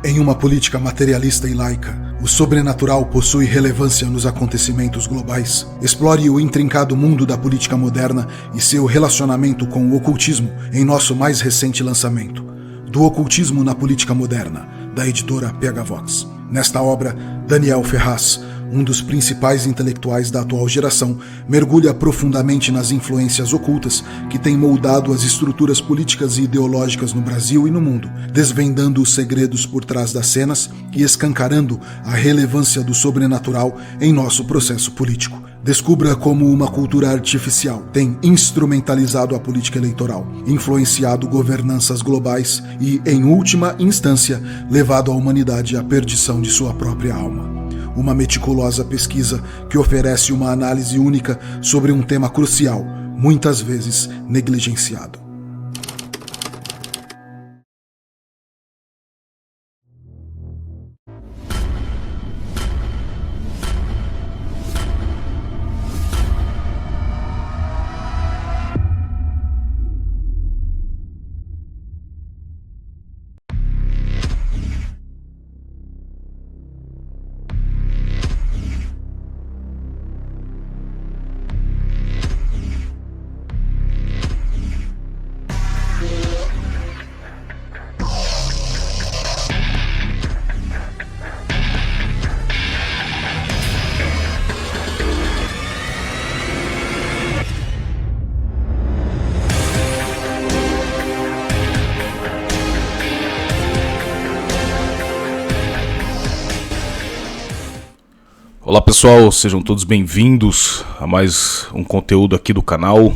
Em uma política materialista e laica, o sobrenatural possui relevância nos acontecimentos globais. Explore o intrincado mundo da política moderna e seu relacionamento com o ocultismo em nosso mais recente lançamento, Do Ocultismo na Política Moderna, da editora PH Vox. Nesta obra, Daniel Ferraz, um dos principais intelectuais da atual geração, mergulha profundamente nas influências ocultas que têm moldado as estruturas políticas e ideológicas no Brasil e no mundo, desvendando os segredos por trás das cenas e escancarando a relevância do sobrenatural em nosso processo político. Descubra como uma cultura artificial tem instrumentalizado a política eleitoral, influenciado governanças globais e, em última instância, levado a humanidade à perdição de sua própria alma. Uma meticulosa pesquisa que oferece uma análise única sobre um tema crucial, muitas vezes negligenciado. Olá pessoal, sejam todos bem-vindos a mais um conteúdo aqui do canal.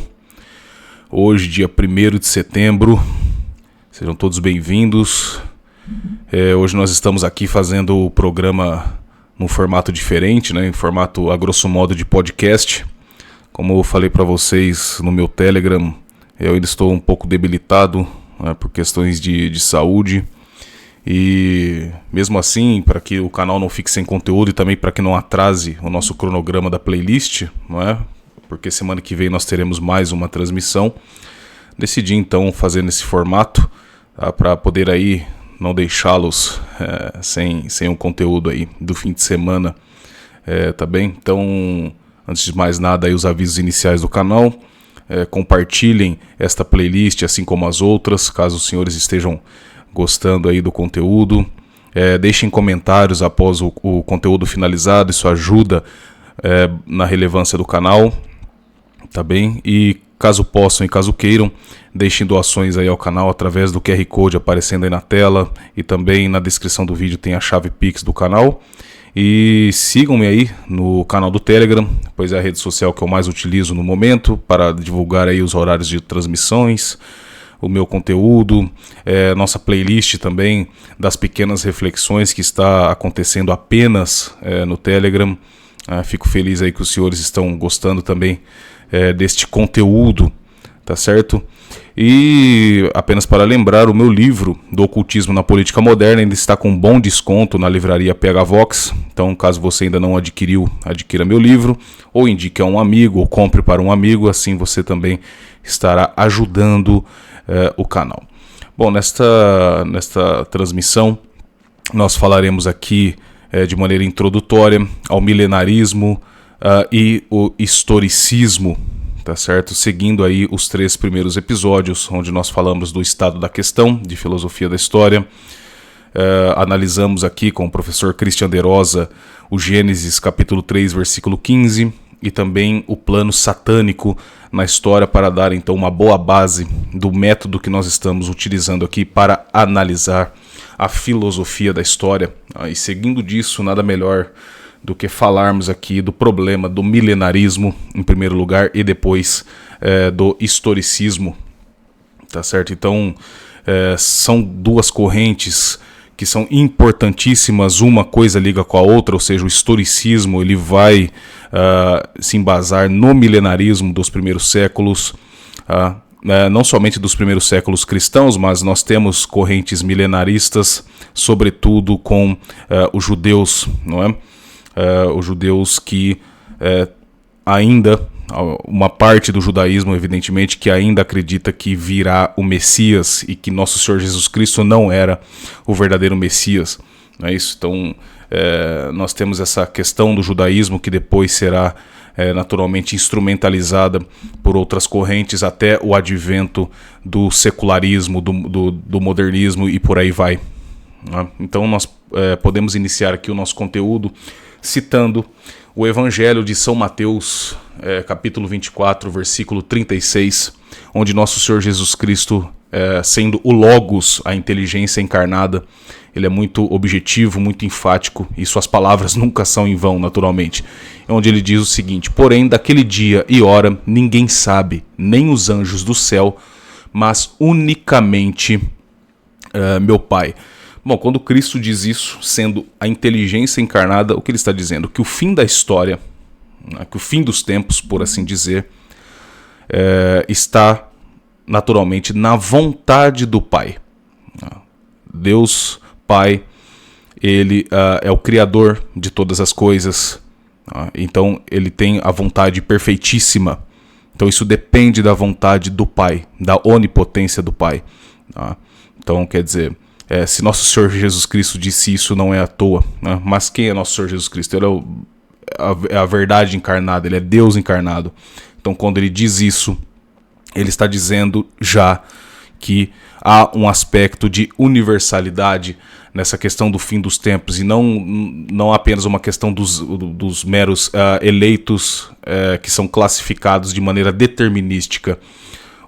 Hoje, dia 1º de setembro, sejam todos bem-vindos. Hoje nós estamos aqui fazendo o programa num formato diferente, em formato a grosso modo de podcast. Como eu falei para vocês no meu Telegram, eu ainda estou um pouco debilitado, por questões de saúde. E mesmo assim, para que o canal não fique sem conteúdo e também para que não atrase o nosso cronograma da playlist, porque semana que vem nós teremos mais uma transmissão, decidi então fazer nesse formato, para poder aí não deixá-los sem um conteúdo aí do fim de semana, tá bem? Então, antes de mais nada, aí os avisos iniciais do canal. Compartilhem esta playlist, assim como as outras, caso os senhores estejam gostando aí do conteúdo. Deixem comentários após o conteúdo finalizado, isso ajuda na relevância do canal, tá bem? E caso possam e caso queiram, deixem doações aí ao canal através do QR Code aparecendo aí na tela, e também na descrição do vídeo tem a chave Pix do canal. E sigam-me aí no canal do Telegram, pois é a rede social que eu mais utilizo no momento para divulgar aí os horários de transmissões, o meu conteúdo, nossa playlist também das pequenas reflexões que está acontecendo apenas no Telegram. Fico feliz aí que os senhores estão gostando também deste conteúdo, tá certo? E apenas para lembrar, o meu livro do Ocultismo na Política Moderna ainda está com um bom desconto na livraria PH Vox. Então, caso você ainda não adquiriu, adquira meu livro, ou indique a um amigo, ou compre para um amigo, assim você também estará ajudando o canal. Bom, nesta transmissão nós falaremos aqui de maneira introdutória ao milenarismo e o historicismo, tá certo? Seguindo aí os 3 primeiros episódios, onde nós falamos do estado da questão, de filosofia da história. Analisamos aqui com o professor Christian de Rosa o Gênesis capítulo 3, versículo 15, e também o plano satânico na história, para dar então uma boa base do método que nós estamos utilizando aqui para analisar a filosofia da história. E seguindo disso, nada melhor do que falarmos aqui do problema do milenarismo em primeiro lugar e depois do historicismo, tá certo? Então são duas correntes que são importantíssimas, uma coisa liga com a outra, ou seja, o historicismo ele vai se embasar no milenarismo dos primeiros séculos, não somente dos primeiros séculos cristãos, mas nós temos correntes milenaristas, sobretudo com os judeus, não é? Os judeus que ainda uma parte do judaísmo, evidentemente, que ainda acredita que virá o Messias e que nosso Senhor Jesus Cristo não era o verdadeiro Messias. Não é isso? Então, nós temos essa questão do judaísmo que depois será naturalmente instrumentalizada por outras correntes até o advento do secularismo, do modernismo e por aí vai. Né? Então, nós podemos iniciar aqui o nosso conteúdo citando o Evangelho de São Mateus, capítulo 24, versículo 36, onde nosso Senhor Jesus Cristo, sendo o Logos, a inteligência encarnada, ele é muito objetivo, muito enfático, e suas palavras nunca são em vão, naturalmente. Onde ele diz o seguinte: porém, daquele dia e hora ninguém sabe, nem os anjos do céu, mas unicamente meu Pai. Bom, quando Cristo diz isso, sendo a inteligência encarnada, o que ele está dizendo? Que o fim da história, que o fim dos tempos, por assim dizer, está naturalmente na vontade do Pai. Deus Pai, ele é o Criador de todas as coisas, então ele tem a vontade perfeitíssima. Então isso depende da vontade do Pai, da onipotência do Pai. Então quer dizer, se nosso Senhor Jesus Cristo disse isso, não é à toa. Né? Mas quem é nosso Senhor Jesus Cristo? Ele é a verdade encarnada, ele é Deus encarnado. Então quando ele diz isso, ele está dizendo já que há um aspecto de universalidade nessa questão do fim dos tempos, e não apenas uma questão dos meros eleitos que são classificados de maneira determinística.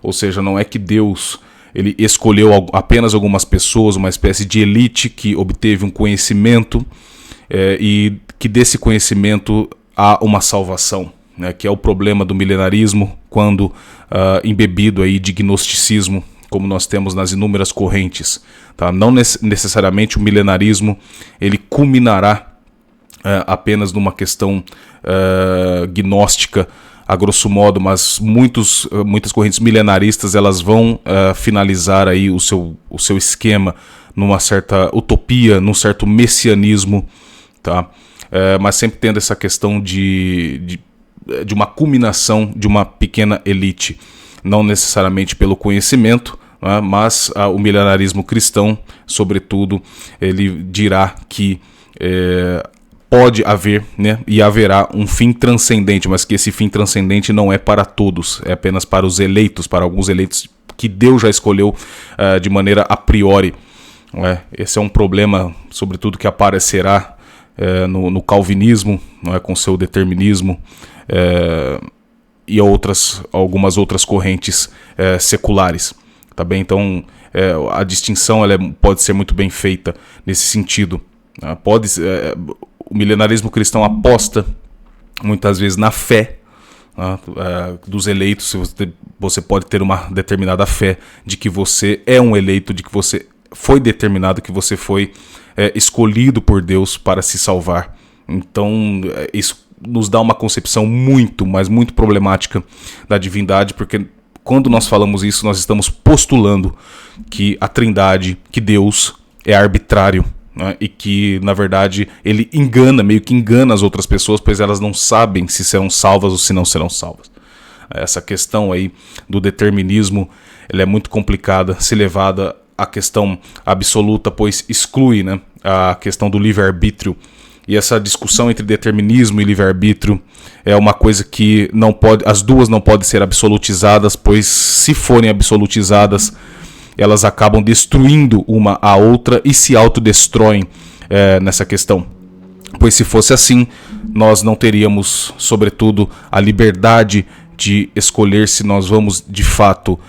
Ou seja, não é que Deus ele escolheu apenas algumas pessoas, uma espécie de elite que obteve um conhecimento e que desse conhecimento há uma salvação, né, que é o problema do milenarismo quando embebido aí de gnosticismo, como nós temos nas inúmeras correntes. Tá? Não necessariamente o milenarismo ele culminará apenas numa questão gnóstica, a grosso modo, mas muitas correntes milenaristas elas vão finalizar aí o seu esquema numa certa utopia, num certo messianismo, tá? Mas sempre tendo essa questão de uma culminação de uma pequena elite, não necessariamente pelo conhecimento, né? Mas o milenarismo cristão, sobretudo, ele dirá que pode haver, né, e haverá um fim transcendente, mas que esse fim transcendente não é para todos, é apenas para os eleitos, para alguns eleitos que Deus já escolheu de maneira a priori. Esse é um problema, sobretudo, que aparecerá no calvinismo, com seu determinismo, e algumas outras correntes seculares. Tá bem? Então, a distinção ela pode ser muito bem feita nesse sentido. O milenarismo cristão aposta muitas vezes na fé dos eleitos. Você pode ter uma determinada fé de que você é um eleito, de que você foi determinado, que você foi escolhido por Deus para se salvar. Então isso nos dá uma concepção muito, mas muito problemática da divindade, porque quando nós falamos isso, nós estamos postulando que a Trindade, que Deus é arbitrário, né, e que, na verdade, ele meio que engana as outras pessoas, pois elas não sabem se serão salvas ou se não serão salvas. Essa questão aí do determinismo, ela é muito complicada, se levada à questão absoluta, pois exclui, né, a questão do livre-arbítrio. E essa discussão entre determinismo e livre-arbítrio é uma coisa que as duas não podem ser absolutizadas, pois se forem absolutizadas, elas acabam destruindo uma a outra e se autodestroem nessa questão. Pois se fosse assim, nós não teríamos, sobretudo, a liberdade de escolher se nós vamos, de fato,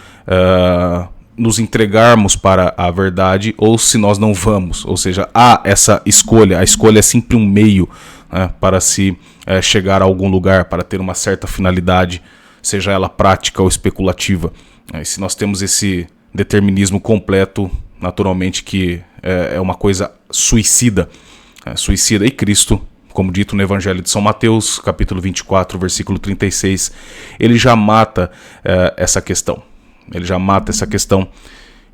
nos entregarmos para a verdade ou se nós não vamos. Ou seja, há essa escolha. A escolha é sempre um meio, né, para se chegar a algum lugar, para ter uma certa finalidade, seja ela prática ou especulativa. E se nós temos esse determinismo completo, naturalmente que é uma coisa suicida. E Cristo, como dito no Evangelho de São Mateus, capítulo 24, versículo 36, ele já mata essa questão.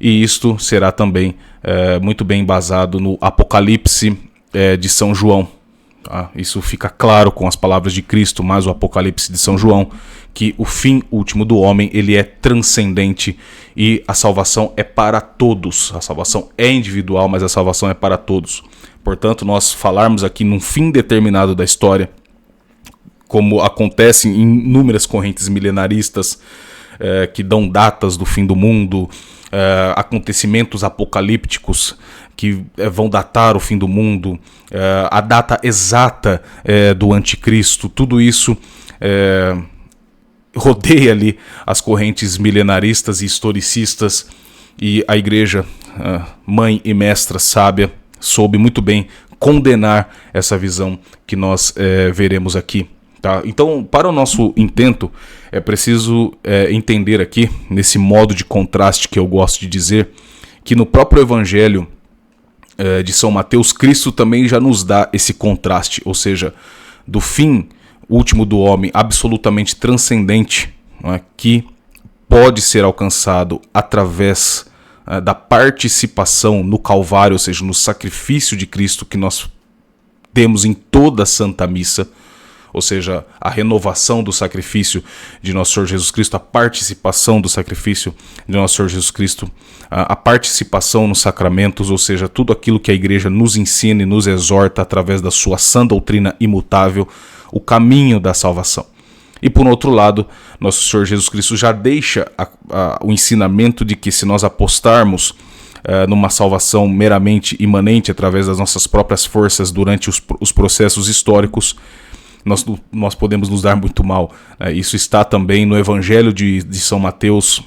E isto será também muito bem embasado no Apocalipse de São João, Tá? Isso fica claro com as palavras de Cristo, mas o Apocalipse de São João, que o fim último do homem ele é transcendente e a salvação é para todos. A salvação é individual, mas a salvação é para todos. Portanto, nós falarmos aqui num fim determinado da história, como acontece em inúmeras correntes milenaristas que dão datas do fim do mundo, acontecimentos apocalípticos que vão datar o fim do mundo, a data exata do anticristo, tudo isso rodeia ali as correntes milenaristas e historicistas, e a igreja, mãe e mestra sábia, soube muito bem condenar essa visão que nós veremos aqui. Tá? Então, para o nosso intento, é preciso entender aqui, nesse modo de contraste que eu gosto de dizer, que no próprio Evangelho de São Mateus, Cristo também já nos dá esse contraste, ou seja, do fim último do homem, absolutamente transcendente, não é, que pode ser alcançado através da participação no Calvário, ou seja, no sacrifício de Cristo que nós temos em toda a Santa Missa, ou seja, a renovação do sacrifício de Nosso Senhor Jesus Cristo, a participação do sacrifício de Nosso Senhor Jesus Cristo, a participação nos sacramentos, ou seja, tudo aquilo que a igreja nos ensina e nos exorta através da sua sã doutrina imutável, o caminho da salvação. E por outro lado, Nosso Senhor Jesus Cristo já deixa o ensinamento de que se nós apostarmos numa salvação meramente imanente através das nossas próprias forças durante os processos históricos, nós podemos nos dar muito mal. Isso está também no Evangelho de São Mateus,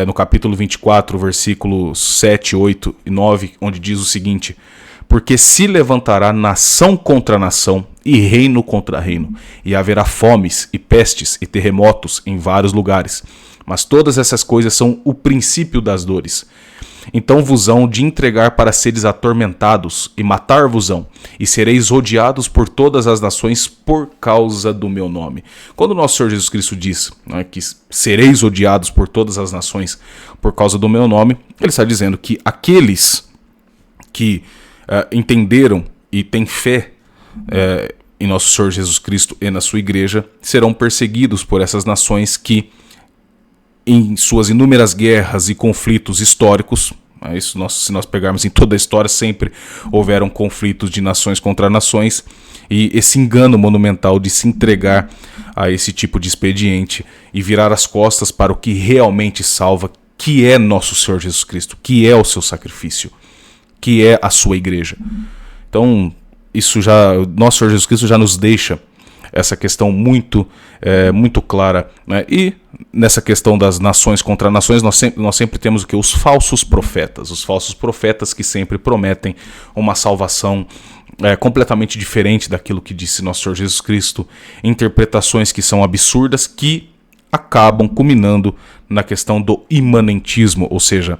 no capítulo 24, versículos 7, 8 e 9, onde diz o seguinte: porque se levantará nação contra nação e reino contra reino, e haverá fomes e pestes e terremotos em vários lugares. Mas todas essas coisas são o princípio das dores. Então vos hão de entregar para seres atormentados, e matar-vos-ão, e sereis odiados por todas as nações por causa do meu nome. Quando o nosso Senhor Jesus Cristo diz que sereis odiados por todas as nações por causa do meu nome, ele está dizendo que aqueles que entenderam e têm fé em nosso Senhor Jesus Cristo e na sua igreja serão perseguidos por essas nações que, em suas inúmeras guerras e conflitos históricos, se nós pegarmos em toda a história, sempre houveram conflitos de nações contra nações, e esse engano monumental de se entregar a esse tipo de expediente e virar as costas para o que realmente salva, que é nosso Senhor Jesus Cristo, que é o seu sacrifício, que é a sua igreja. Então, nosso Senhor Jesus Cristo já nos deixa essa questão muito clara, né? E nessa questão das nações contra nações, nós sempre temos o que? Os falsos profetas que sempre prometem uma salvação completamente diferente daquilo que disse nosso Senhor Jesus Cristo, interpretações que são absurdas, que acabam culminando na questão do imanentismo, ou seja,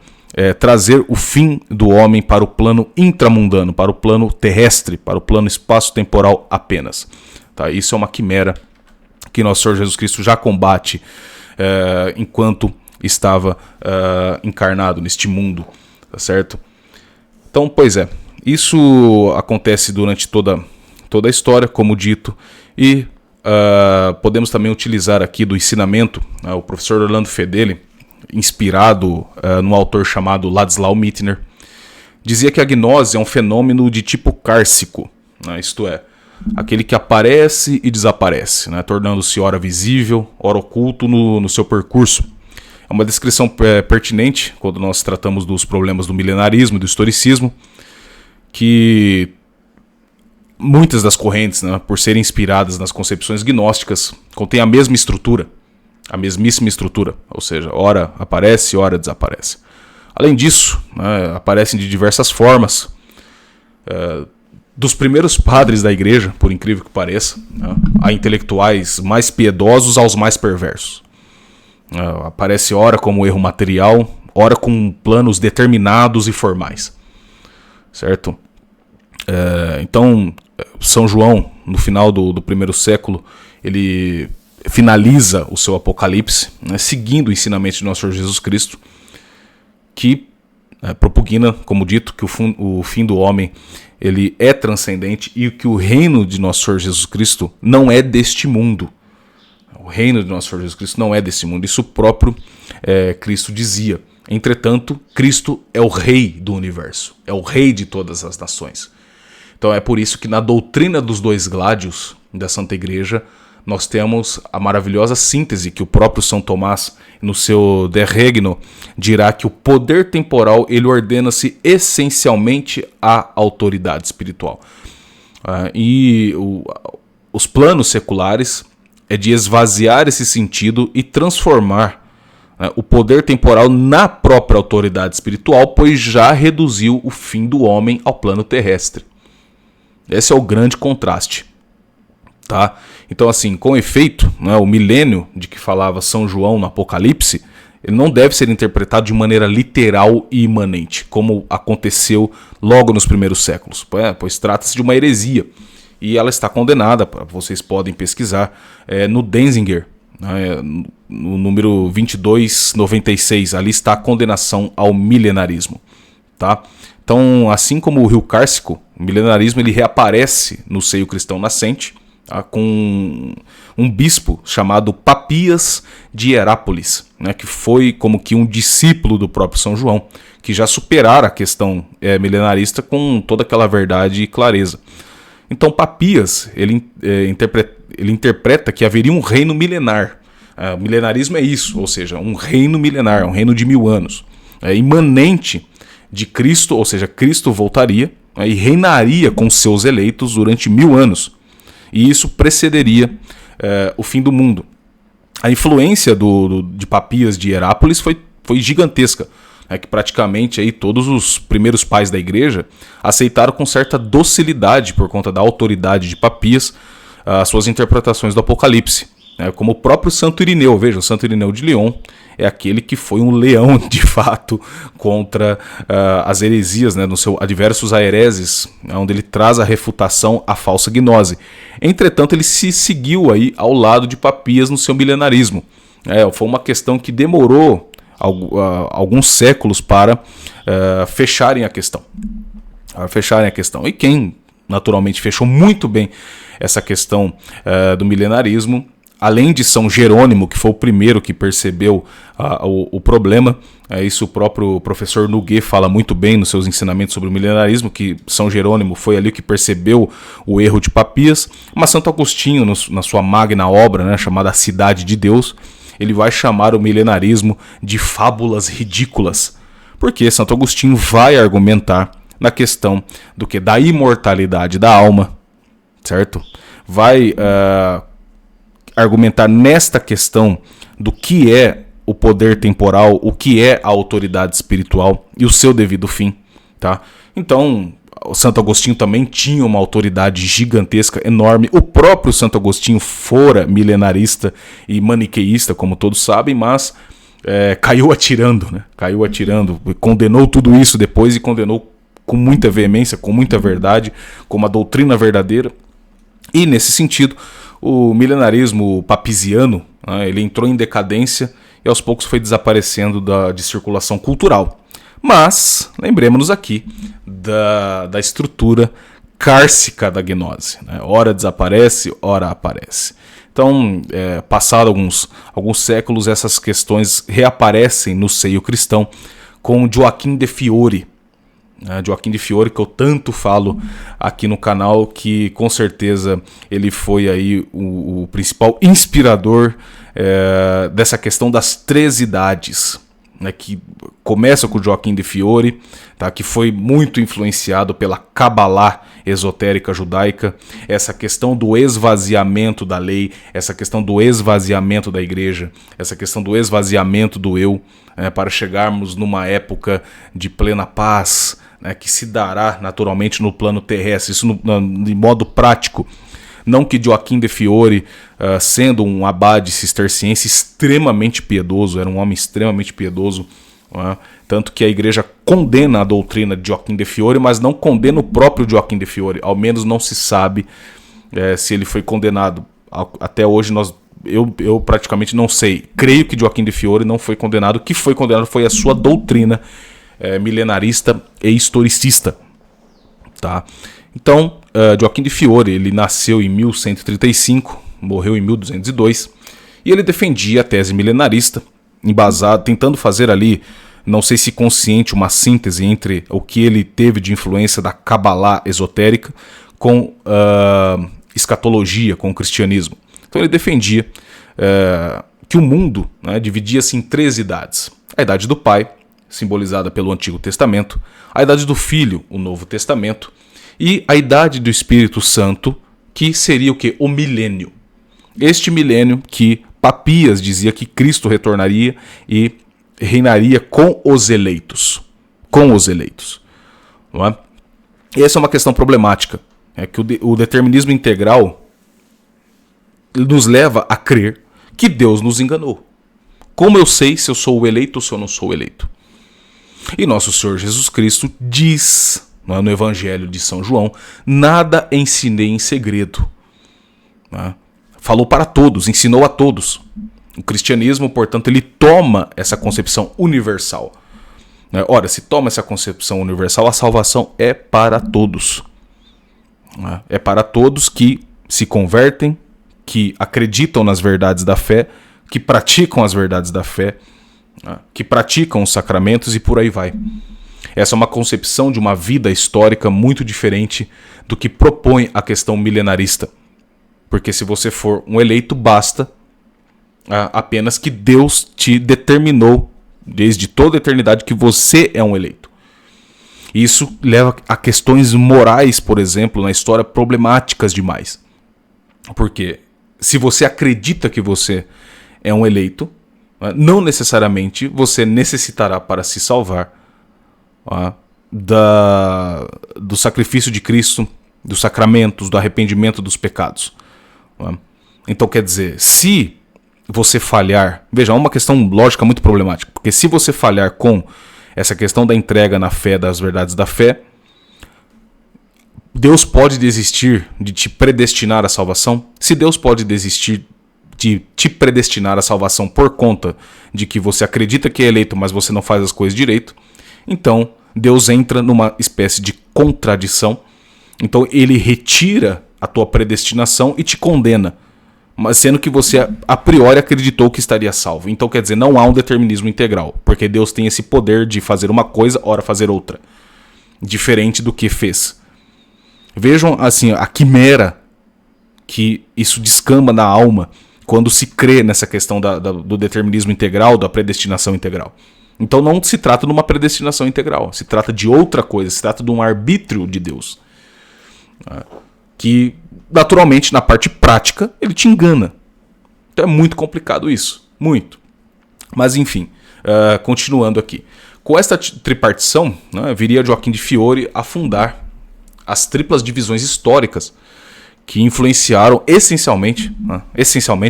trazer o fim do homem para o plano intramundano, para o plano terrestre, para o plano espaço-temporal apenas. Tá? Isso é uma quimera que nosso Senhor Jesus Cristo já combate enquanto estava encarnado neste mundo, tá certo? Então, pois isso acontece durante toda a história, como dito, e podemos também utilizar aqui do ensinamento, o professor Orlando Fedeli, inspirado num autor chamado Ladislau Mittner, dizia que a gnose é um fenômeno de tipo cárcico, né? Isto é, aquele que aparece e desaparece, né? Tornando-se ora visível, ora oculto no seu percurso. É uma descrição pertinente quando nós tratamos dos problemas do milenarismo e do historicismo, que muitas das correntes, né, por serem inspiradas nas concepções gnósticas, contêm a mesma estrutura, a mesmíssima estrutura, ou seja, ora aparece, ora desaparece. Além disso, né, aparecem de diversas formas, dos primeiros padres da igreja, por incrível que pareça, né, a intelectuais mais piedosos aos mais perversos. Aparece ora como erro material, ora com planos determinados e formais, certo? Então, São João, no final do primeiro século, ele finaliza o seu Apocalipse, né, seguindo o ensinamento de nosso Senhor Jesus Cristo, que propugna, como dito, que o fim do homem ele é transcendente e que o reino de nosso Senhor Jesus Cristo não é deste mundo. O reino de nosso Senhor Jesus Cristo não é desse mundo. Isso o próprio Cristo dizia. Entretanto, Cristo é o rei do universo. É o rei de todas as nações. Então é por isso que na doutrina dos dois gládios da Santa Igreja, nós temos a maravilhosa síntese que o próprio São Tomás, no seu De Regno, dirá que o poder temporal ele ordena-se essencialmente à autoridade espiritual. Os planos seculares é de esvaziar esse sentido e transformar o poder temporal na própria autoridade espiritual, pois já reduziu o fim do homem ao plano terrestre. Esse é o grande contraste. Tá? Então, assim, com efeito, o milênio de que falava São João no Apocalipse, ele não deve ser interpretado de maneira literal e imanente, como aconteceu logo nos primeiros séculos, pois trata-se de uma heresia, e ela está condenada, vocês podem pesquisar, no Denzinger, no número 2296, ali está a condenação ao milenarismo. Tá? Então, assim como o rio Cárcico, o milenarismo ele reaparece no seio cristão nascente, com um bispo chamado Papias de Hierápolis, que foi como que um discípulo do próprio São João, que já superara a questão milenarista com toda aquela verdade e clareza. Então Papias ele interpreta que haveria um reino milenar. O milenarismo é isso, ou seja, um reino milenar, um reino de 1000 anos, imanente de Cristo, ou seja, Cristo voltaria e reinaria com seus eleitos durante 1000 anos. E isso precederia o fim do mundo. A influência de Papias de Hierápolis foi gigantesca. Que praticamente aí, todos os primeiros pais da igreja aceitaram com certa docilidade, por conta da autoridade de Papias, as suas interpretações do Apocalipse. Como o próprio Santo Irineu. Veja, o Santo Irineu de Lyon é aquele que foi um leão, de fato, contra as heresias, no seu Adversus Aereses, onde ele traz a refutação à falsa gnose. Entretanto, ele se seguiu aí ao lado de Papias no seu milenarismo. Foi uma questão que demorou alguns séculos para fecharem a questão. E quem, naturalmente, fechou muito bem essa questão do milenarismo, além de São Jerônimo, que foi o primeiro que percebeu o problema, isso o próprio professor Noguet fala muito bem nos seus ensinamentos sobre o milenarismo, que São Jerônimo foi ali que percebeu o erro de Papias, mas Santo Agostinho, na sua magna obra, chamada Cidade de Deus, ele vai chamar o milenarismo de fábulas ridículas, porque Santo Agostinho vai argumentar na questão da imortalidade da alma, certo? Vai argumentar nesta questão do que é o poder temporal, o que é a autoridade espiritual e o seu devido fim, tá? Então, o Santo Agostinho também tinha uma autoridade gigantesca, enorme. O próprio Santo Agostinho fora milenarista e maniqueísta, como todos sabem, mas caiu atirando, condenou tudo isso depois e condenou com muita veemência, com muita verdade, como a doutrina verdadeira. E, nesse sentido, o milenarismo papisiano, ele entrou em decadência e aos poucos foi desaparecendo de circulação cultural. Mas, lembremos-nos aqui da estrutura cárcica da gnose. Ora desaparece, ora aparece. Então, passado alguns séculos, essas questões reaparecem no seio cristão com Joaquim de Fiori. Joaquim de Fiori, que eu tanto falo aqui no canal, que com certeza ele foi aí o principal inspirador dessa questão das 3 idades, que começa com Joaquim de Fiori, que foi muito influenciado pela Cabalá esotérica judaica, essa questão do esvaziamento da lei, essa questão do esvaziamento da igreja, essa questão do esvaziamento do eu, para chegarmos numa época de plena paz, que se dará naturalmente no plano terrestre, isso de modo prático. Não que Joaquim de Fiori, sendo um abade cisterciense extremamente piedoso, era um homem extremamente piedoso, tanto que a igreja condena a doutrina de Joaquim de Fiori, mas não condena o próprio Joaquim de Fiori, ao menos não se sabe se ele foi condenado. Até hoje eu praticamente não sei. Creio que Joaquim de Fiori não foi condenado, o que foi condenado foi a sua doutrina milenarista e historicista. Tá? Então, Joaquim de Fiore, ele nasceu em 1135, morreu em 1202, e ele defendia a tese milenarista, embasado, tentando fazer ali, não sei se consciente, uma síntese entre o que ele teve de influência da Cabalá esotérica com escatologia, com o cristianismo. Então ele defendia que o mundo, né, dividia-se em 3 idades. A idade do Pai, simbolizada pelo Antigo Testamento, a idade do Filho, o Novo Testamento, e a idade do Espírito Santo, que seria o quê? O milênio. Este milênio que Papias dizia que Cristo retornaria e reinaria com os eleitos. Com os eleitos. Não é? E essa é uma questão problemática. É que o determinismo integral nos leva a crer que Deus nos enganou. Como eu sei se eu sou o eleito ou se eu não sou o eleito? E nosso Senhor Jesus Cristo diz, não é, no Evangelho de São João, nada ensinei em segredo. Não é? Falou para todos, ensinou a todos. O cristianismo, portanto, ele toma essa concepção universal. Né? Ora, se toma essa concepção universal, a salvação é para todos. Né? É para todos que se convertem, que acreditam nas verdades da fé, que praticam as verdades da fé, né? Que praticam os sacramentos e por aí vai. Essa é uma concepção de uma vida histórica muito diferente do que propõe a questão milenarista. Porque se você for um eleito, basta apenas que Deus te determinou desde toda a eternidade que você é um eleito. Isso leva a questões morais, por exemplo, na história, problemáticas demais. Porque se você acredita que você é um eleito, não necessariamente você necessitará para se salvar do sacrifício de Cristo, dos sacramentos, do arrependimento dos pecados. Então quer dizer, se você falhar, veja, é uma questão lógica muito problemática, porque se você falhar com essa questão da entrega na fé, das verdades da fé, Deus pode desistir de te predestinar à salvação? Se Deus pode desistir de te predestinar à salvação por conta de que você acredita que é eleito, mas você não faz as coisas direito, então Deus entra numa espécie de contradição. Então ele retira a tua predestinação e te condena, mas sendo que você a priori acreditou que estaria salvo. Então quer dizer, não há um determinismo integral, porque Deus tem esse poder de fazer uma coisa, ora fazer outra, diferente do que fez. Vejam assim a quimera que isso descamba na alma quando se crê nessa questão do determinismo integral, da predestinação integral. Então não se trata de uma predestinação integral, se trata de outra coisa, se trata de um arbítrio de Deus. Que, naturalmente, na parte prática, ele te engana. Então é muito complicado isso, muito. Mas enfim, continuando aqui. Com esta tripartição, né, viria Joaquim de Fiore a fundar as triplas divisões históricas que influenciaram essencialmente,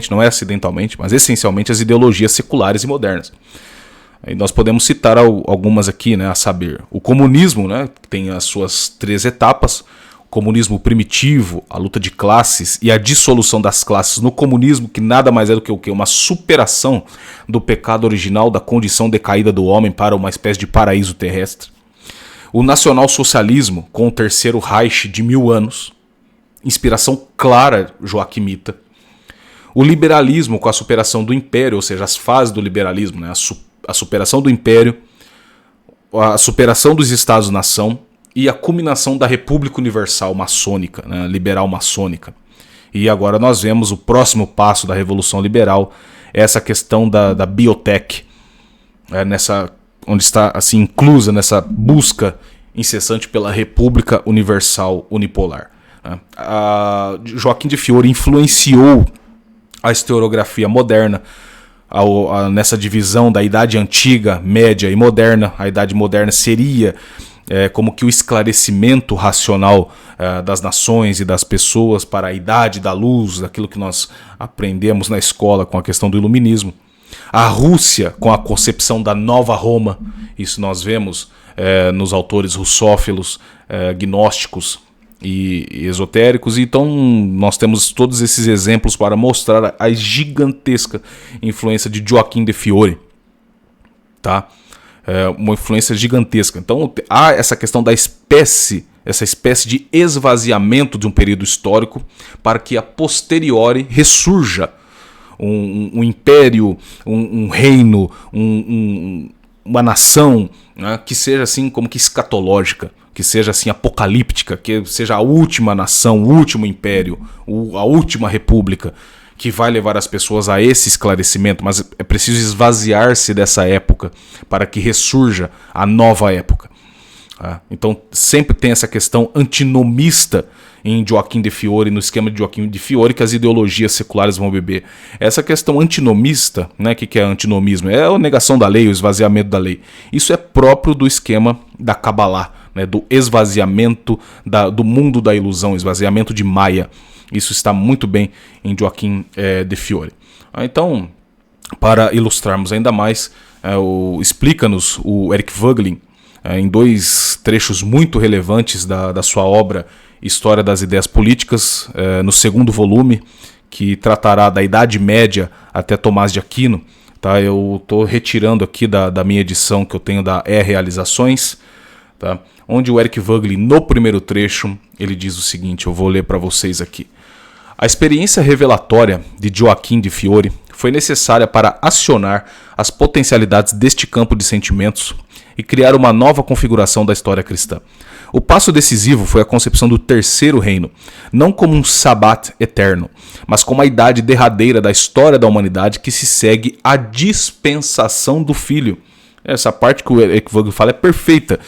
não é acidentalmente, mas essencialmente as ideologias seculares e modernas. E nós podemos citar algumas aqui, né, a saber, o comunismo, né, que tem as suas 3 etapas, o comunismo primitivo, a luta de classes e a dissolução das classes no comunismo, que nada mais é do que o quê? Uma superação do pecado original, da condição decaída do homem para uma espécie de paraíso terrestre. O nacionalsocialismo, com o Terceiro Reich de 1000 anos, inspiração clara joaquimita. O liberalismo com a superação do império, ou seja, as fases do liberalismo, né? A superação do império, a superação dos estados-nação e a culminação da República Universal Maçônica, né? Liberal maçônica. E agora nós vemos o próximo passo da Revolução Liberal, essa questão da biotech, onde está assim inclusa nessa busca incessante pela República Universal Unipolar. Joaquim de Fiore influenciou a historiografia moderna nessa divisão da Idade Antiga, Média e Moderna. A Idade Moderna seria como que o esclarecimento racional das nações e das pessoas para a Idade da Luz, aquilo que nós aprendemos na escola com a questão do Iluminismo. A Rússia com a concepção da Nova Roma, isso nós vemos nos autores russófilos, gnósticos e esotéricos. Então nós temos todos esses exemplos para mostrar a gigantesca influência de Joaquim de Fiore, tá? uma influência gigantesca. Então há essa questão da essa espécie de esvaziamento de um período histórico para que a posteriori ressurja um império, um reino, uma nação, né, que seja assim como que escatológica, que seja assim apocalíptica, que seja a última nação, o último império, a última república, que vai levar as pessoas a esse esclarecimento. Mas é preciso esvaziar-se dessa época para que ressurja a nova época. Então sempre tem essa questão antinomista em Joaquim de Fiore, no esquema de Joaquim de Fiore, que as ideologias seculares vão beber. Essa questão antinomista, né, que é antinomismo? É a negação da lei, o esvaziamento da lei. Isso é próprio do esquema da Kabbalah, né, do esvaziamento do mundo da ilusão, esvaziamento de Maia. Isso está muito bem em Joaquim de Fiore. Então, para ilustrarmos ainda mais, explica-nos o Eric Voegelin, em 2 trechos muito relevantes da sua obra História das Ideias Políticas, no 2º volume, que tratará da Idade Média até Tomás de Aquino. Tá? Eu estou retirando aqui da minha edição que eu tenho da Realizações, tá? Onde o Eric Voegelin, no primeiro trecho, ele diz o seguinte, eu vou ler para vocês aqui. A experiência revelatória de Joaquim de Fiore foi necessária para acionar as potencialidades deste campo de sentimentos e criar uma nova configuração da história cristã. O passo decisivo foi a concepção do terceiro reino, não como um sabbat eterno, mas como a idade derradeira da história da humanidade que se segue à dispensação do Filho. Essa parte que o Eric Voegelin fala é perfeita.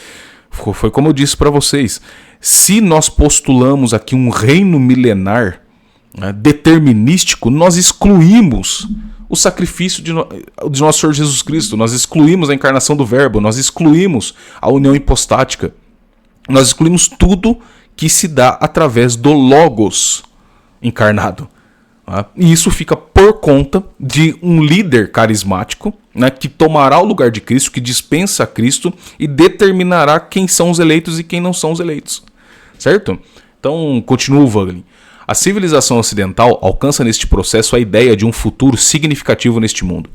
Foi como eu disse para vocês. Se nós postulamos aqui um reino milenar, né, determinístico, nós excluímos o sacrifício de nosso Senhor Jesus Cristo, nós excluímos a encarnação do Verbo, nós excluímos a união hipostática, nós excluímos tudo que se dá através do Logos encarnado. Tá? E isso fica por conta de um líder carismático, né, que tomará o lugar de Cristo, que dispensa a Cristo e determinará quem são os eleitos e quem não são os eleitos. Certo? Então, continua o Voegelin. A civilização ocidental alcança neste processo a ideia de um futuro significativo neste mundo.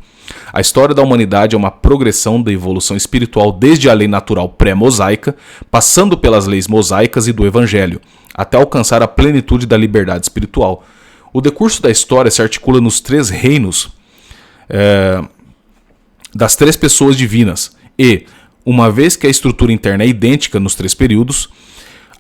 A história da humanidade é uma progressão da evolução espiritual desde a lei natural pré-mosaica, passando pelas leis mosaicas e do Evangelho, até alcançar a plenitude da liberdade espiritual. O decurso da história se articula nos 3 reinos das 3 pessoas divinas e, uma vez que a estrutura interna é idêntica nos 3 períodos,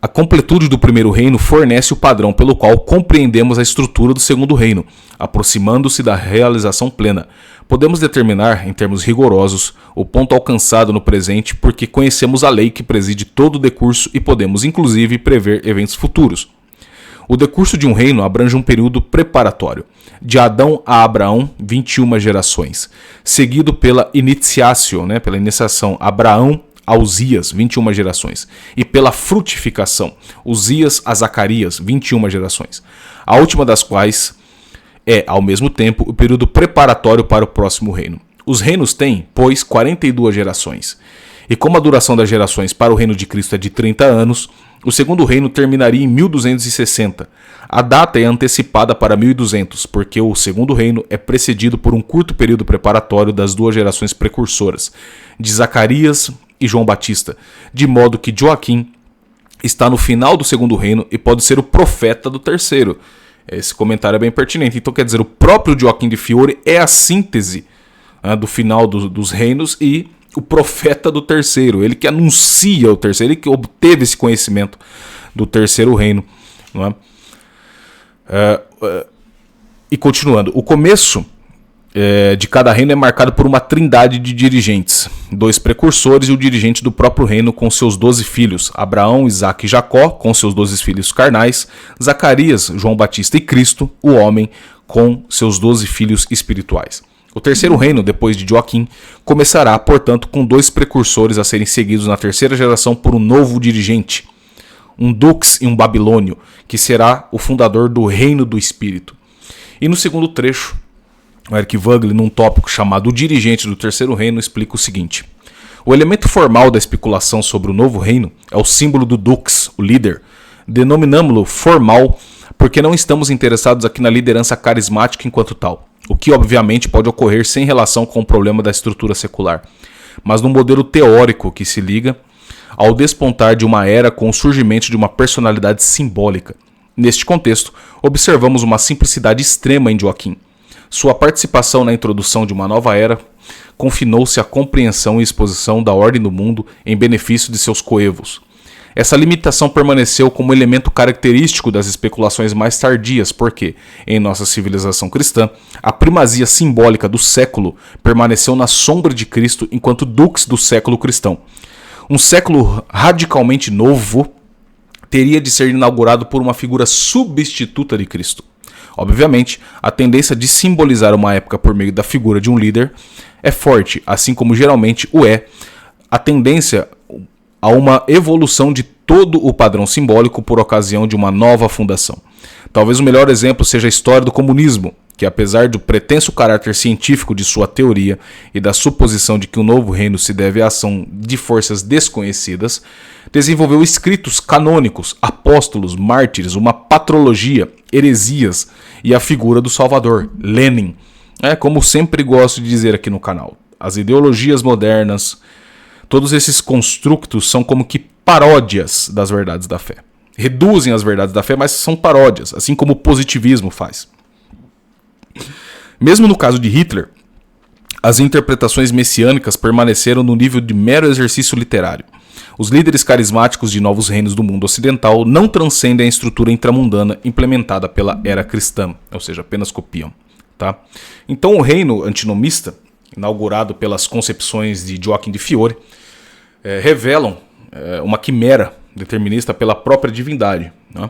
a completude do primeiro reino fornece o padrão pelo qual compreendemos a estrutura do segundo reino, aproximando-se da realização plena. Podemos determinar, em termos rigorosos, o ponto alcançado no presente porque conhecemos a lei que preside todo o decurso e podemos, inclusive, prever eventos futuros. O decurso de um reino abrange um período preparatório, de Adão a Abraão, 21 gerações, seguido pela iniciação, pela iniciação, Abraão a Uzias, 21 gerações, e pela frutificação, Uzias a Zacarias, 21 gerações, a última das quais é, ao mesmo tempo, o período preparatório para o próximo reino. Os reinos têm, pois, 42 gerações, e como a duração das gerações para o reino de Cristo é de 30 anos, o segundo reino terminaria em 1260. A data é antecipada para 1200, porque o segundo reino é precedido por um curto período preparatório das 2 gerações precursoras, de Zacarias e João Batista, de modo que Joaquim está no final do segundo reino e pode ser o profeta do terceiro. Esse comentário é bem pertinente. Então, quer dizer, o próprio Joaquim de Fiore é a síntese do final dos reinos e o profeta do terceiro. Ele que anuncia o terceiro, ele que obteve esse conhecimento do terceiro reino. Não é? E continuando, o começo de cada reino é marcado por uma trindade de dirigentes, 2 precursores e o dirigente do próprio reino com seus 12 filhos, Abraão, Isaque e Jacó, com seus 12 filhos carnais, Zacarias, João Batista e Cristo, o homem, com seus 12 filhos espirituais. O terceiro reino, depois de Joaquim, começará, portanto, com 2 precursores a serem seguidos na terceira geração por um novo dirigente, um dux e um babilônio, que será o fundador do reino do espírito. E no segundo trecho, o Eric Voegelin, num tópico chamado O Dirigente do Terceiro Reino, explica o seguinte. O elemento formal da especulação sobre o novo reino é o símbolo do dux, o líder. Denominamo-lo formal porque não estamos interessados aqui na liderança carismática enquanto tal, o que obviamente pode ocorrer sem relação com o problema da estrutura secular. mas num modelo teórico que se liga ao despontar de uma era com o surgimento de uma personalidade simbólica. Neste contexto, observamos uma simplicidade extrema em Joaquim. Sua participação na introdução de uma nova era confinou-se à compreensão e exposição da ordem do mundo em benefício de seus coevos. Essa limitação permaneceu como elemento característico das especulações mais tardias, porque, em nossa civilização cristã, a primazia simbólica do século permaneceu na sombra de Cristo enquanto dux do século cristão. Um século radicalmente novo teria de ser inaugurado por uma figura substituta de Cristo. Obviamente, a tendência de simbolizar uma época por meio da figura de um líder é forte, assim como geralmente o é a tendência a uma evolução de todo o padrão simbólico por ocasião de uma nova fundação. Talvez o melhor exemplo seja a história do comunismo, que apesar do pretenso caráter científico de sua teoria e da suposição de que o novo reino se deve à ação de forças desconhecidas, desenvolveu escritos canônicos, apóstolos, mártires, uma patrologia, heresias e a figura do Salvador, Lenin. Como sempre gosto de dizer aqui no canal, as ideologias modernas, todos esses construtos são como que paródias das verdades da fé. Reduzem as verdades da fé, mas são paródias, assim como o positivismo faz. Mesmo no caso de Hitler, as interpretações messiânicas permaneceram no nível de mero exercício literário. Os líderes carismáticos de novos reinos do mundo ocidental não transcendem a estrutura intramundana implementada pela era cristã, ou seja, apenas copiam. Tá? Então o reino antinomista, inaugurado pelas concepções de Joaquim de Fiore, revelam uma quimera determinista pela própria divindade, né?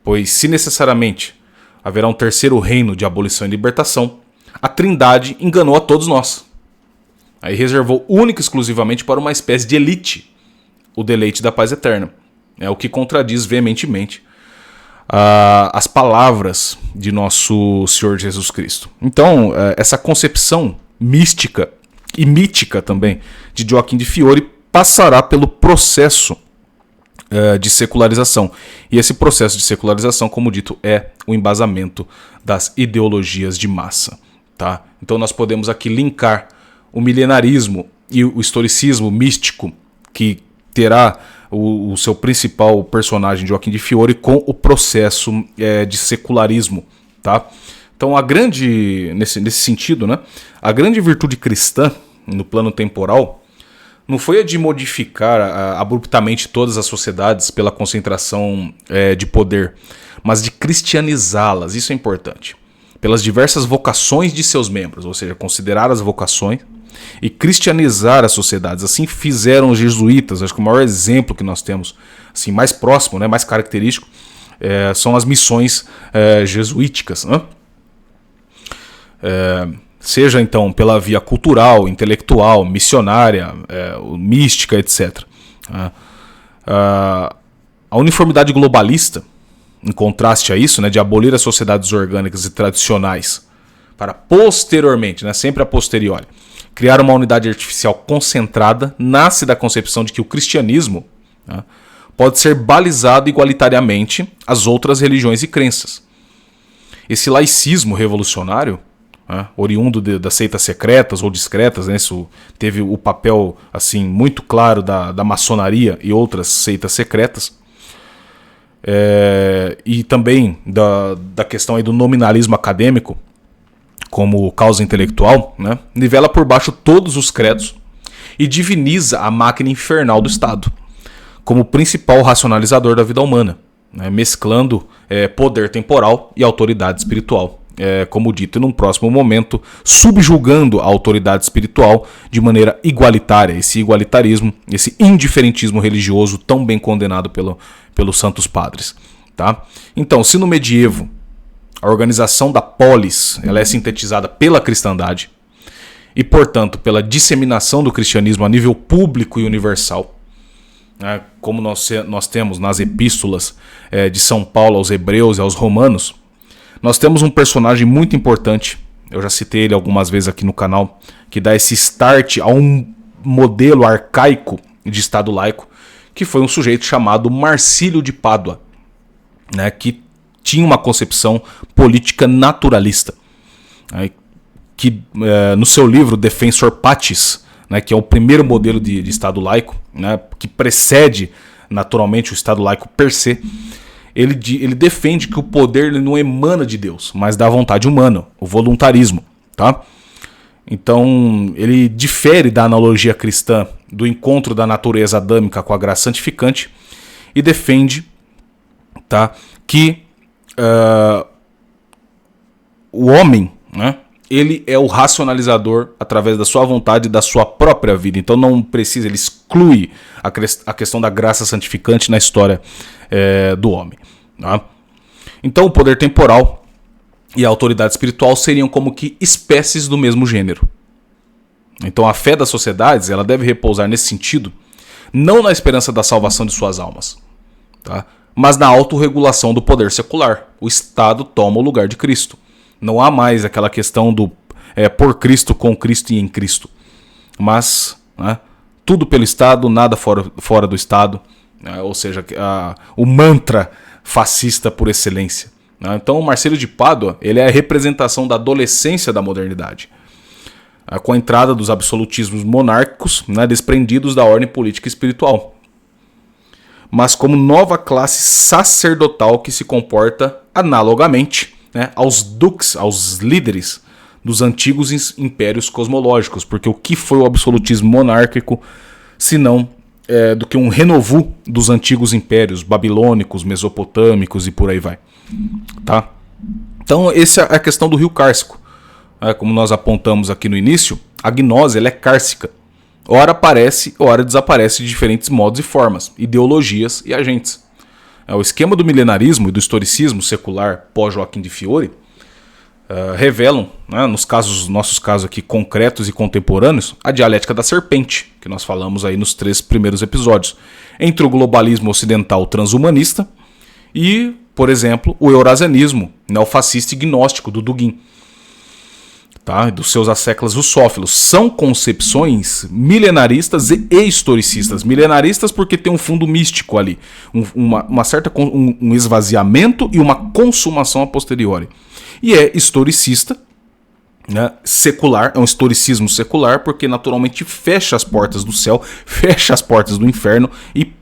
Pois se necessariamente haverá um terceiro reino de abolição e libertação, a Trindade enganou a todos nós. Aí reservou única e exclusivamente para uma espécie de elite o deleite da paz eterna, o que contradiz veementemente as palavras de nosso Senhor Jesus Cristo. Então, essa concepção mística e mítica também de Joaquim de Fiore passará pelo processo de secularização. E esse processo de secularização, como dito, é o embasamento das ideologias de massa. Tá? Então nós podemos aqui linkar o milenarismo e o historicismo místico, que terá o seu principal personagem, Joaquim de Fiore, com o processo de secularismo. Tá? Então nesse sentido, né, a grande virtude cristã no plano temporal não foi a de modificar abruptamente todas as sociedades pela concentração de poder, mas de cristianizá-las, isso é importante, pelas diversas vocações de seus membros, ou seja, considerar as vocações e cristianizar as sociedades. Assim fizeram os jesuítas. Acho que o maior exemplo que nós temos, assim, mais próximo, né, mais característico, são as missões jesuíticas, né? Seja então pela via cultural, intelectual, missionária, mística, etc. A uniformidade globalista, em contraste a isso, né, de abolir as sociedades orgânicas e tradicionais para posteriormente, né, sempre a posteriori, criar uma unidade artificial concentrada, nasce da concepção de que o cristianismo, né, pode ser balizado igualitariamente às outras religiões e crenças. Esse laicismo revolucionário, oriundo das seitas secretas ou discretas, né? Isso teve o papel assim muito claro da maçonaria e outras seitas secretas, e também da questão aí do nominalismo acadêmico como causa intelectual, né? Nivela por baixo todos os credos e diviniza a máquina infernal do Estado como principal racionalizador da vida humana, né? Mesclando poder temporal e autoridade espiritual. Como dito, num próximo momento, subjugando a autoridade espiritual de maneira igualitária, esse igualitarismo, esse indiferentismo religioso tão bem condenado pelos santos padres. Tá? Então, se no medievo a organização da polis ela é sintetizada pela cristandade e, portanto, pela disseminação do cristianismo a nível público e universal, né, como nós temos nas epístolas de São Paulo aos Hebreus e aos Romanos, nós temos um personagem muito importante, eu já citei ele algumas vezes aqui no canal, que dá esse start a um modelo arcaico de Estado laico, que foi um sujeito chamado Marcílio de Pádua, né, que tinha uma concepção política naturalista, né, que no seu livro Defensor Pacis, né, que é o primeiro modelo de Estado laico, né, que precede naturalmente o Estado laico per se, ele defende que o poder ele não emana de Deus, mas da vontade humana, o voluntarismo. Tá? Então, ele difere da analogia cristã do encontro da natureza adâmica com a graça santificante e defende, tá, que o homem, né, ele é o racionalizador através da sua vontade e da sua própria vida. Então não precisa, ele exclui a questão da graça santificante na história do homem. Tá? Então o poder temporal e a autoridade espiritual seriam como que espécies do mesmo gênero. Então a fé das sociedades ela deve repousar nesse sentido, não na esperança da salvação de suas almas, tá? Mas na autorregulação do poder secular. O Estado toma o lugar de Cristo. Não há mais aquela questão do por Cristo, com Cristo e em Cristo. Mas, né, tudo pelo Estado, nada fora do Estado. Ou seja, o mantra fascista por excelência. Então o Marcílio de Pádua ele é a representação da adolescência da modernidade. Com a entrada dos absolutismos monárquicos, né, desprendidos da ordem política e espiritual. Mas como nova classe sacerdotal que se comporta analogamente, né, aos duques, aos líderes dos antigos impérios cosmológicos, porque o que foi o absolutismo monárquico, senão do que um renovo dos antigos impérios babilônicos, mesopotâmicos e por aí vai. Tá? Então essa é a questão do rio Cárcico. Como nós apontamos aqui no início, a gnose ela é cárcica. Ora aparece, ora desaparece de diferentes modos e formas, ideologias e agentes. O esquema do milenarismo e do historicismo secular pós-Joaquim de Fiore revelam, né, nossos casos aqui concretos e contemporâneos, a dialética da serpente, que nós falamos aí nos 3 primeiros episódios, entre o globalismo ocidental transhumanista e, por exemplo, o eurasianismo neofascista e gnóstico do Dugin. Tá? Dos seus asséclas russófilos. São concepções milenaristas e historicistas. Milenaristas porque tem um fundo místico ali, um esvaziamento e uma consumação a posteriori. E é historicista, né, secular, é um historicismo secular porque naturalmente fecha as portas do céu, fecha as portas do inferno e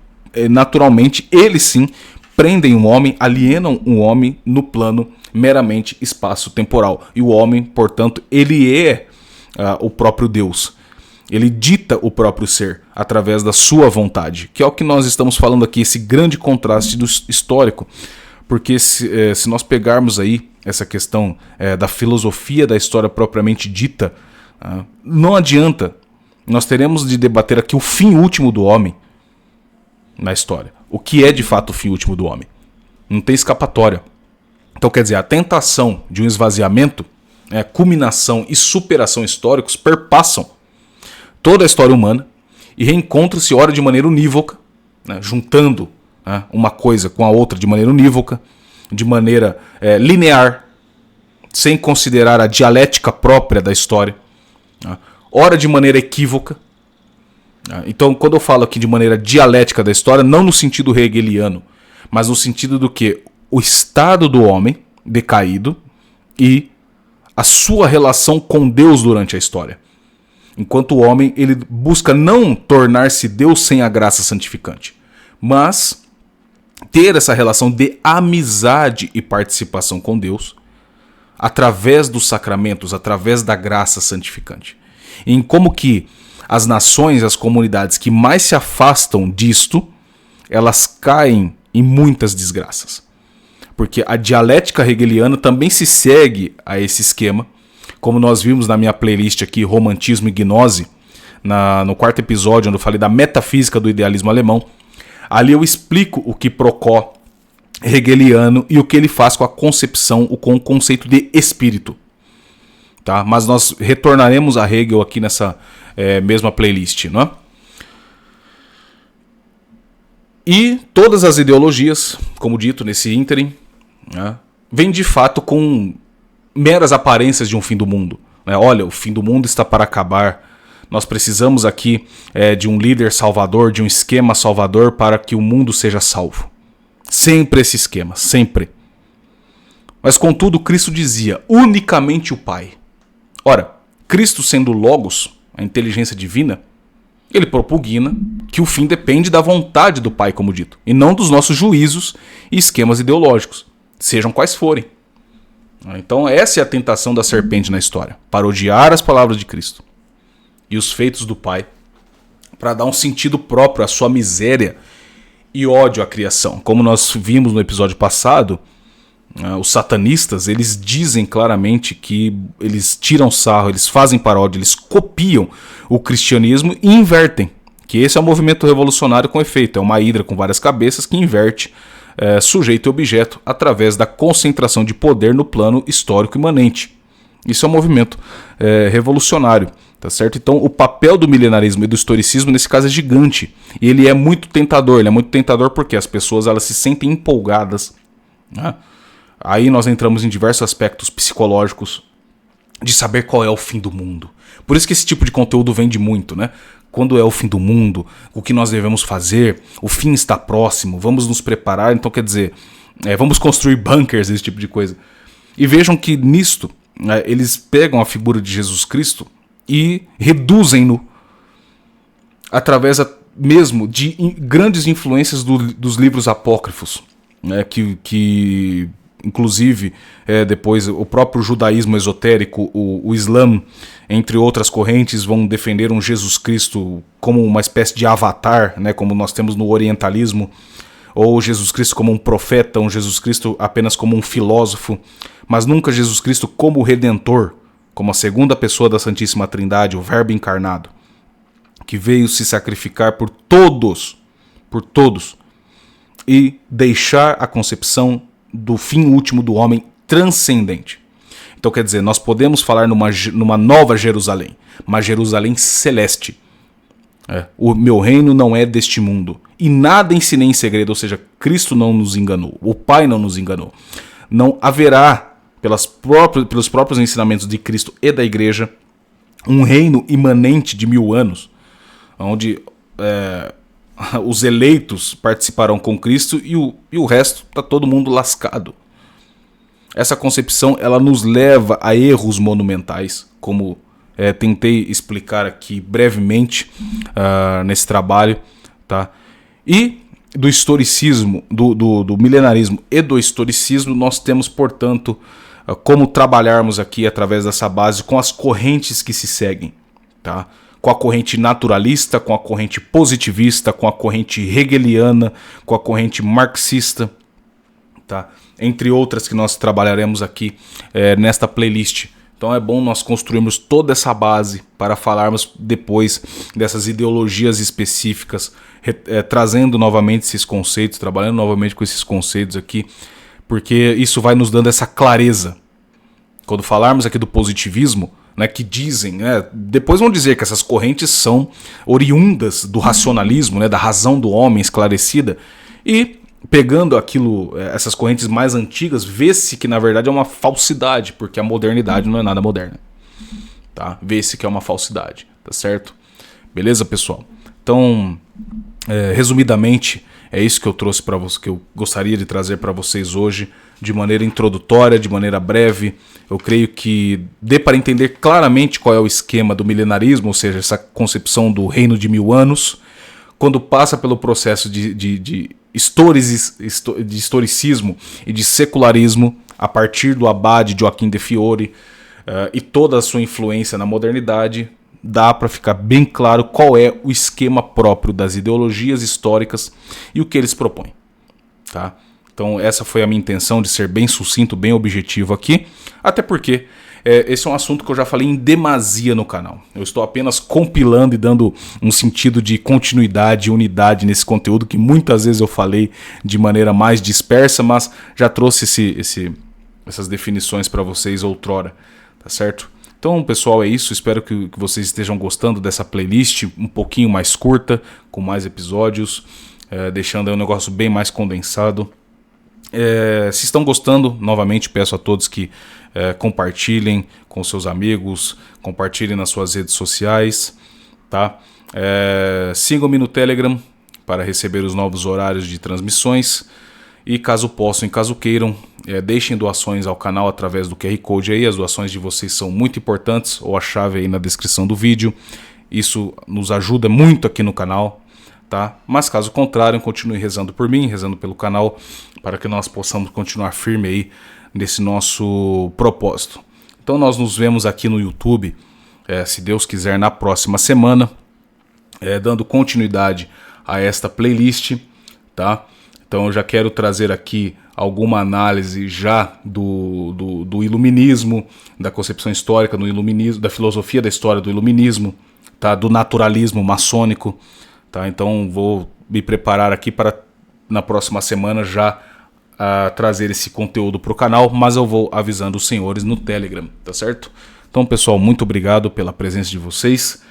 naturalmente eles sim prendem o homem, alienam o homem no plano meramente espaço-temporal. E o homem, portanto, ele é o próprio Deus. Ele dita o próprio ser através da sua vontade, que é o que nós estamos falando aqui, esse grande contraste histórico. Porque se nós pegarmos aí essa questão da filosofia da história propriamente dita, não adianta. Nós teremos de debater aqui o fim último do homem na história. O que é de fato o fim último do homem? Não tem escapatória. Então, quer dizer, a tentação de um esvaziamento, culminação e superação históricos perpassam toda a história humana e reencontram-se, ora de maneira unívoca, né, juntando uma coisa com a outra de maneira unívoca, de maneira linear, sem considerar a dialética própria da história, ora de maneira equívoca. Então, quando eu falo aqui de maneira dialética da história, não no sentido hegeliano, mas no sentido do que o estado do homem decaído e a sua relação com Deus durante a história. Enquanto o homem ele busca não tornar-se Deus sem a graça santificante, mas ter essa relação de amizade e participação com Deus através dos sacramentos, através da graça santificante. Em como que as nações, as comunidades que mais se afastam disto, elas caem em muitas desgraças. Porque a dialética hegeliana também se segue a esse esquema, como nós vimos na minha playlist aqui, Romantismo e Gnose, no 4º episódio, onde eu falei da metafísica do idealismo alemão. Ali eu explico o quiprocó hegeliano e o que ele faz com a concepção, com o conceito de espírito. Tá? Mas nós retornaremos a Hegel aqui nessa mesma playlist. Não é? E todas as ideologias, como dito nesse ínterim, vêm de fato com meras aparências de um fim do mundo. Olha, o fim do mundo está para acabar. Nós precisamos aqui de um líder salvador, de um esquema salvador para que o mundo seja salvo. Sempre esse esquema, sempre. Mas contudo, Cristo dizia, unicamente o Pai. Ora, Cristo sendo Logos, a inteligência divina, ele propugna que o fim depende da vontade do Pai, como dito, e não dos nossos juízos e esquemas ideológicos, sejam quais forem. Então essa é a tentação da serpente na história, parodiar as palavras de Cristo e os feitos do Pai, para dar um sentido próprio à sua miséria e ódio à criação. Como nós vimos no episódio passado, os satanistas, eles dizem claramente que eles tiram sarro, eles fazem paródia, eles copiam o cristianismo e invertem. Que esse é o movimento revolucionário com efeito. É uma hidra com várias cabeças que inverte sujeito e objeto através da concentração de poder no plano histórico imanente. Isso é um movimento revolucionário, tá certo? Então o papel do milenarismo e do historicismo nesse caso é gigante. E ele é muito tentador. Ele é muito tentador porque as pessoas elas se sentem empolgadas, né? Aí nós entramos em diversos aspectos psicológicos de saber qual é o fim do mundo. Por isso que esse tipo de conteúdo vende muito, né? Quando é o fim do mundo, o que nós devemos fazer, o fim está próximo, vamos nos preparar. Então quer dizer, vamos construir bunkers, esse tipo de coisa. E vejam que nisto, eles pegam a figura de Jesus Cristo e reduzem-no através mesmo de grandes influências dos livros apócrifos, né? Que inclusive, depois o próprio judaísmo esotérico, o Islã, entre outras correntes, vão defender um Jesus Cristo como uma espécie de avatar, né, como nós temos no orientalismo, ou Jesus Cristo como um profeta, um Jesus Cristo apenas como um filósofo, mas nunca Jesus Cristo como o Redentor, como a segunda pessoa da Santíssima Trindade, o Verbo encarnado, que veio se sacrificar por todos, e deixar a concepção do fim último do homem transcendente. Então quer dizer, nós podemos falar numa nova Jerusalém, uma Jerusalém celeste. O meu reino não é deste mundo. E nada ensinei em segredo, ou seja, Cristo não nos enganou, o Pai não nos enganou. Não haverá, pelos próprios ensinamentos de Cristo e da Igreja, um reino imanente de 1000 anos, onde os eleitos participarão com Cristo e o resto está todo mundo lascado. Essa concepção ela nos leva a erros monumentais, como tentei explicar aqui brevemente nesse trabalho, tá? E do historicismo, do milenarismo e do historicismo, nós temos, portanto, como trabalharmos aqui através dessa base com as correntes que se seguem, tá? Com a corrente naturalista, com a corrente positivista, com a corrente hegeliana, com a corrente marxista, tá? Entre outras que nós trabalharemos aqui nesta playlist. Então é bom nós construirmos toda essa base para falarmos depois dessas ideologias específicas, trazendo novamente esses conceitos, trabalhando novamente com esses conceitos aqui, porque isso vai nos dando essa clareza. Quando falarmos aqui do positivismo, né, que dizem, depois vão dizer que essas correntes são oriundas do racionalismo, né, da razão do homem esclarecida, e pegando essas correntes mais antigas, vê-se que na verdade é uma falsidade, porque a modernidade não é nada moderna, tá? Vê-se que é uma falsidade, tá certo? Beleza, pessoal? Então, resumidamente, é isso que eu trouxe para vocês, que eu gostaria de trazer para vocês hoje, de maneira introdutória, de maneira breve. Eu creio que dê para entender claramente qual é o esquema do milenarismo, ou seja, essa concepção do reino de 1000 anos, quando passa pelo processo de historicismo e de secularismo, a partir do abade Joaquim de Fiore e toda a sua influência na modernidade, dá para ficar bem claro qual é o esquema próprio das ideologias históricas e o que eles propõem, tá? Então essa foi a minha intenção de ser bem sucinto, bem objetivo aqui, até porque esse é um assunto que eu já falei em demasia no canal. Eu estou apenas compilando e dando um sentido de continuidade e unidade nesse conteúdo que muitas vezes eu falei de maneira mais dispersa, mas já trouxe essas definições para vocês outrora, tá certo? Então, pessoal, é isso. Espero que vocês estejam gostando dessa playlist um pouquinho mais curta, com mais episódios, deixando aí um negócio bem mais condensado. Se estão gostando, novamente peço a todos que compartilhem com seus amigos, compartilhem nas suas redes sociais, tá? Sigam-me no Telegram para receber os novos horários de transmissões e caso possam e caso queiram, deixem doações ao canal através do QR Code aí. As doações de vocês são muito importantes, ou a chave aí na descrição do vídeo. Isso nos ajuda muito aqui no canal, tá? Mas caso contrário, continue rezando por mim, rezando pelo canal, para que nós possamos continuar firme aí nesse nosso propósito. Então nós nos vemos aqui no YouTube, se Deus quiser, na próxima semana, dando continuidade a esta playlist, tá? Então eu já quero trazer aqui alguma análise já do iluminismo, da concepção histórica do iluminismo, da filosofia da história do iluminismo, tá? Do naturalismo maçônico, tá? Então vou me preparar aqui para na próxima semana já trazer esse conteúdo para o canal, mas eu vou avisando os senhores no Telegram, tá certo? Então, pessoal, muito obrigado pela presença de vocês.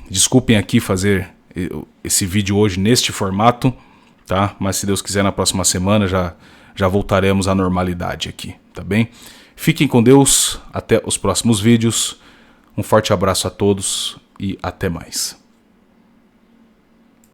Desculpem aqui fazer esse vídeo hoje neste formato, tá? Mas se Deus quiser, na próxima semana já voltaremos à normalidade aqui, tá bem? Fiquem com Deus, até os próximos vídeos. Um forte abraço a todos e até mais.